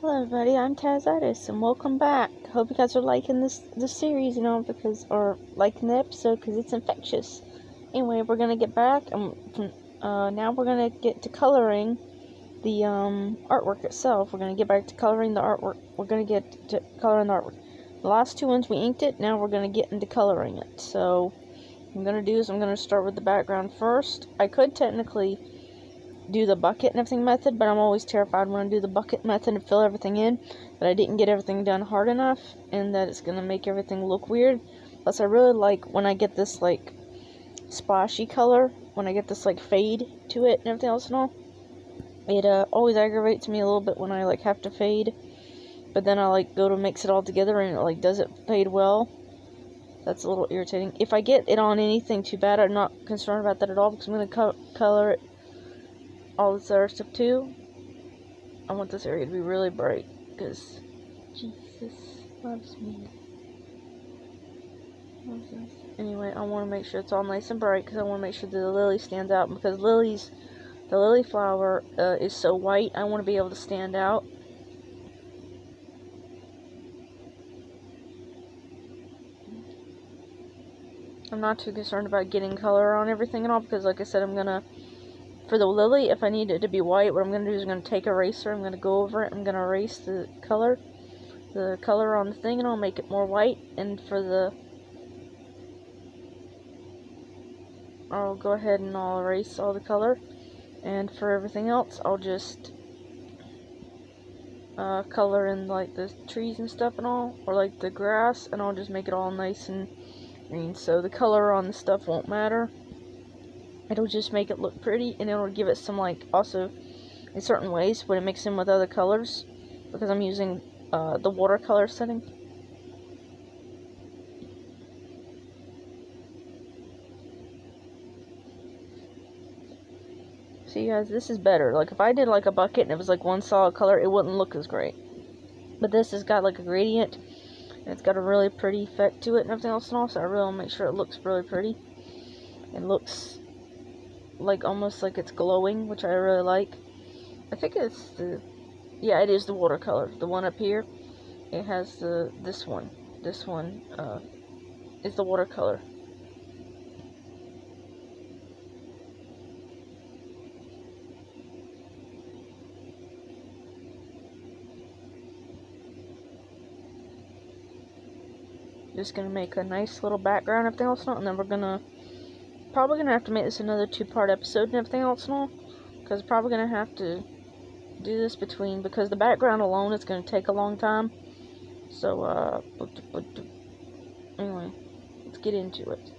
Hello everybody, I'm Tazitis and welcome back. Hope you guys are liking this series, or liking the episode because it's infectious. Anyway, we're gonna get back and now we're gonna get to coloring the artwork itself. We're gonna get back to coloring the artwork. We're gonna get to coloring the artwork. The last two ones we inked it. Now we're gonna get into coloring it. So what I'm gonna start with the background first. I could technically do the bucket and everything method, but I'm always terrified when I do the bucket method and fill everything in that I didn't get everything done hard enough and that it's gonna make everything look weird. Plus I really like when I get this like splashy color, when I get this like fade to it and everything else and all. It always aggravates me a little bit when I like have to fade, but then I like go to mix it all together and it like doesn't fade well. That's a little irritating. If I get it on anything too bad, I'm not concerned about that at all because I'm gonna color it all this other stuff too. I want this area to be really bright because Jesus loves me. Anyway, I want to make sure it's all nice and bright because I want to make sure that the lily stands out, because the lily flower is so white. I want to be able to stand out. I'm not too concerned about getting color on everything and all because, like I said, for the lily, if I need it to be white, what I'm going to do is I'm going to take an eraser, I'm going to go over it, I'm going to erase the color on the thing, and I'll make it more white. And I'll go ahead and I'll erase all the color. And for everything else, I'll just color in like the trees and stuff and all, or like the grass, and I'll just make it all nice and green. So the color on the stuff won't matter. It'll just make it look pretty, and it'll give it some like also in certain ways when it mixes in with other colors, because I'm using the watercolor setting. See guys, this is better. Like if I did like a bucket and it was like one solid color, it wouldn't look as great. But this has got like a gradient, and it's got a really pretty effect to it and everything else and all, so I really want to make sure it looks really pretty. It looks like almost like it's glowing, which I really like. I think it's it is the watercolor. The one up here, it has this one is the watercolor. Just gonna make a nice little background and everything else and all, and then we're probably gonna have to make this another 2-part episode and everything else and all, because probably gonna have to do this because the background alone is gonna take a long time. So anyway, let's get into it.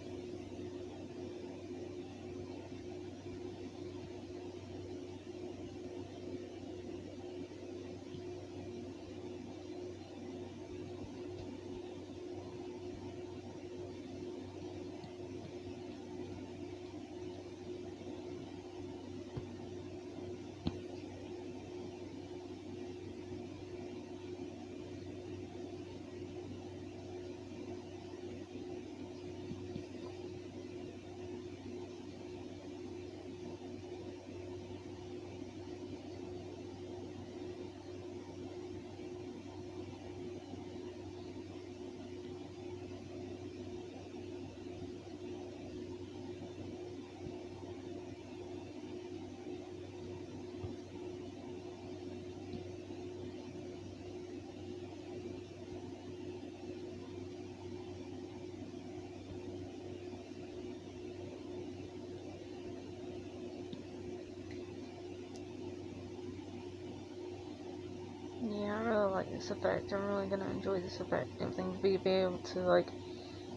Yeah, I really like this effect. I'm really gonna enjoy this effect. Everything be able to like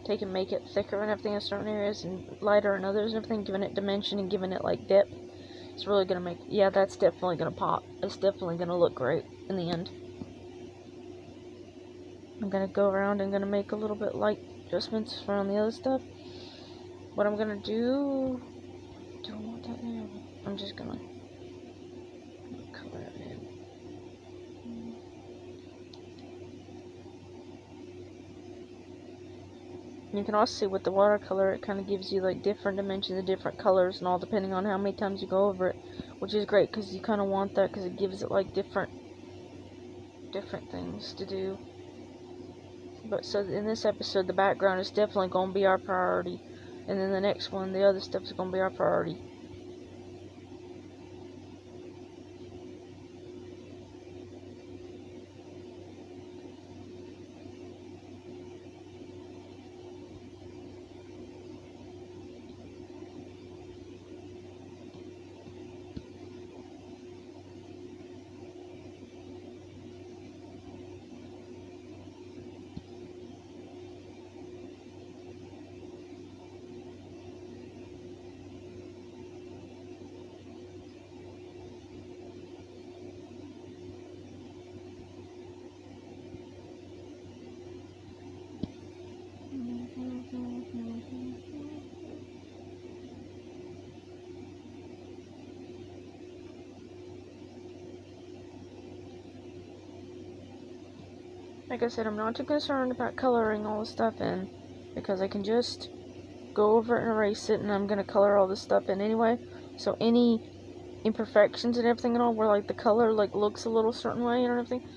take and make it thicker and everything in certain areas and lighter in others and everything, giving it dimension and giving it like depth. It's really gonna make, yeah, that's definitely gonna pop. It's definitely gonna look great in the end. I'm gonna go around and gonna make a little bit light adjustments around the other stuff. What I'm gonna do, don't want that now. I'm just gonna color it in. You can also see with the watercolor, it kind of gives you like different dimensions of different colors and all, depending on how many times you go over it, which is great because you kind of want that because it gives it like different different things to do. But so in this episode, the background is definitely going to be our priority. And then the next one, the other stuff is going to be our priority. Like I said, I'm not too concerned about coloring all the stuff in, because I can just go over it and erase it, and I'm going to color all this stuff in anyway. So any imperfections and everything and all, where like the color like looks a little certain way and everything,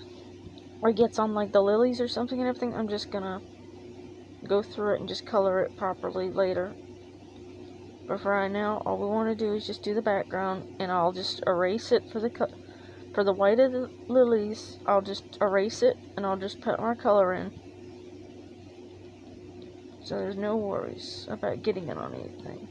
or gets on like the lilies or something and everything, I'm just going to go through it and just color it properly later. But for right now, all we want to do is just do the background, and I'll just erase it for the white of the lilies. I'll just erase it, and I'll just put our color in. So there's no worries about getting it on anything.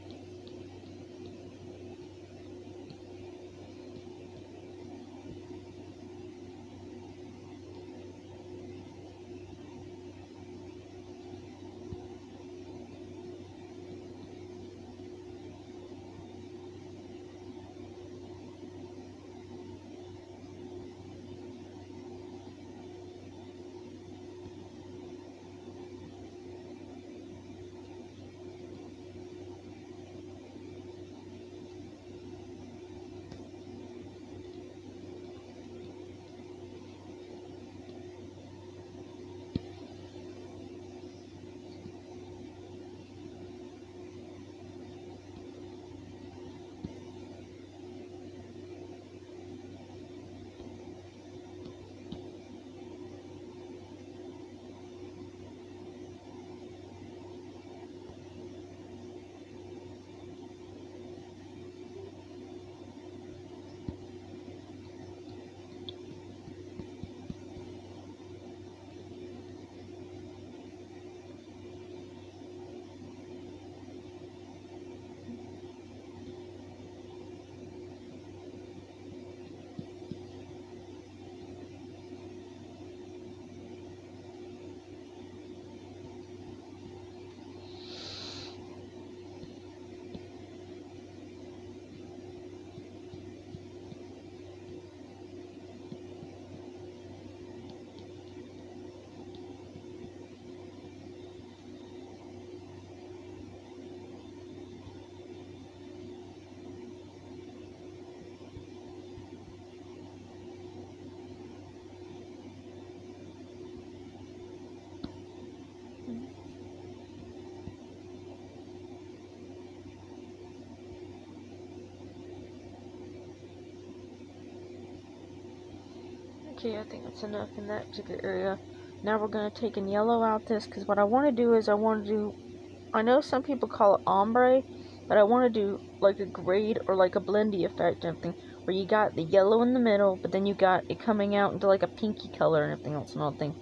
Okay, I think that's enough in that particular area. Now we're going to take and yellow out this, because what I want to do is I know some people call it ombre, but I want to do like a grade or like a blendy effect and everything, where you got the yellow in the middle, but then you got it coming out into like a pinky color and everything else and all thing.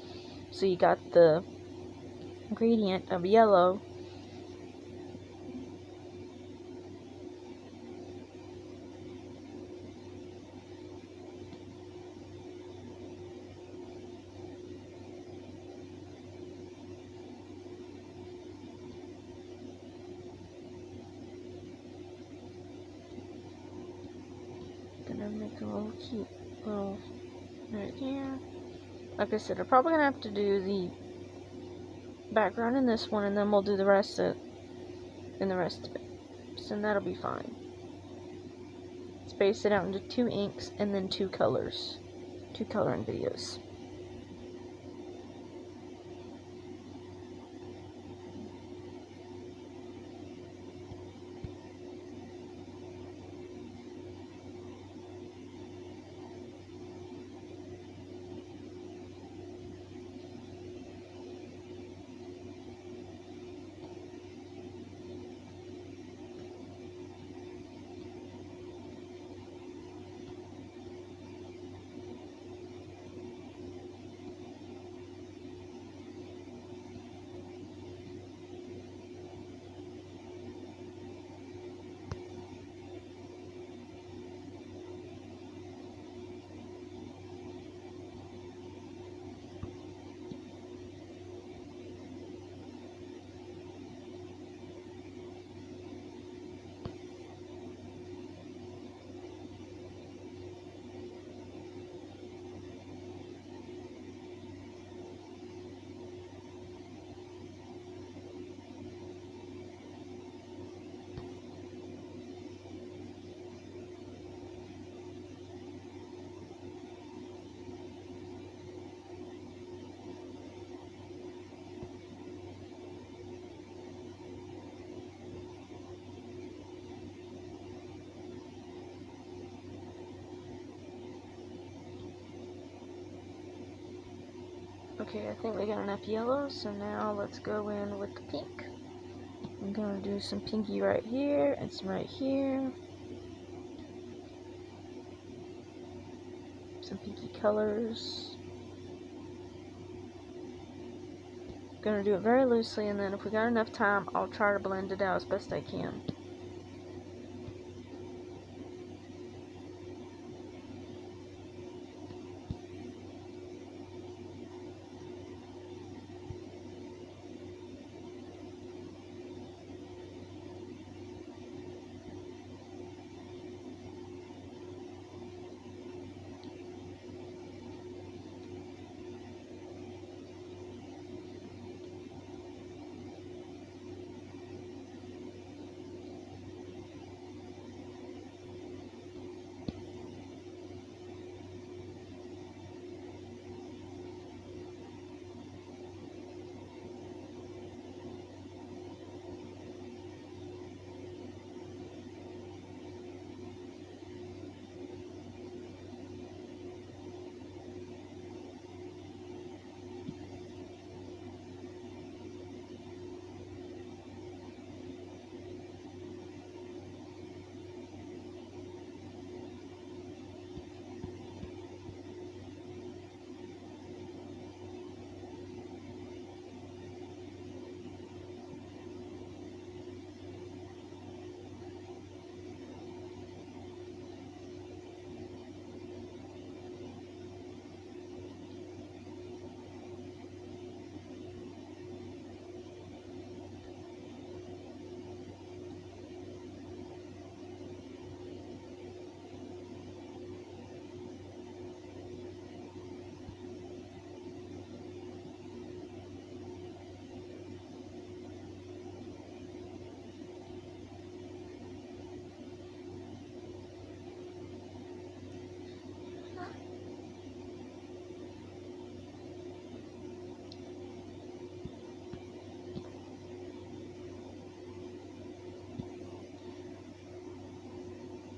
So you got the gradient of yellow. Gonna make a little cute little right here. Like I said, I'm probably gonna have to do the background in this one, and then we'll do the rest of it. So that'll be fine. Space it out into 2 inks and then 2 colors. 2 coloring videos. Okay, I think we got enough yellow, so now let's go in with the pink. I'm gonna do some pinky right here and some right here. Some pinky colors. Gonna do it very loosely, and then if we got enough time, I'll try to blend it out as best I can.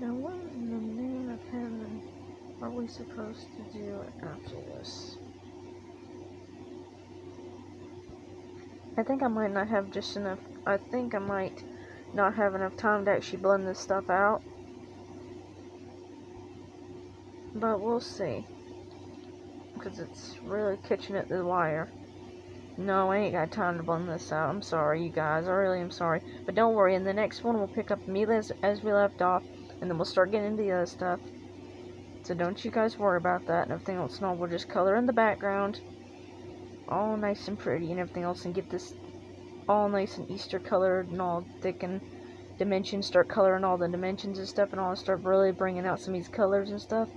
Now what in the name of heaven are we supposed to do after this? I think I might not have just enough, I think I might not have enough time to actually blend this stuff out. But we'll see. Because it's really catching at the wire. No, I ain't got time to blend this out. I'm sorry, you guys. I really am sorry. But don't worry, in the next one we'll pick up immediately as we left off. And then we'll start getting into the other stuff. So don't you guys worry about that and everything else. No, we'll just color in the background. All nice and pretty and everything else. And get this all nice and Easter colored and all thick and dimensions. Start coloring all the dimensions and stuff and all. Start really bringing out some of these colors and stuff.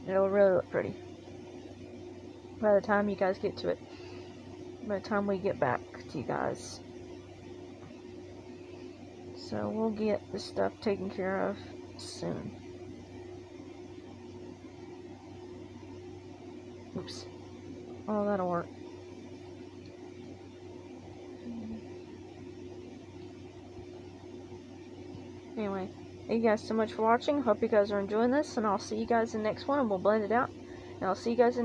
It'll really look pretty. By the time you guys get to it. By the time we get back to you guys. So we'll get this stuff taken care of soon. Oops. Oh, that'll work. Anyway, thank you guys so much for watching. Hope you guys are enjoying this, and I'll see you guys in the next one, and we'll blend it out. And I'll see you guys in the next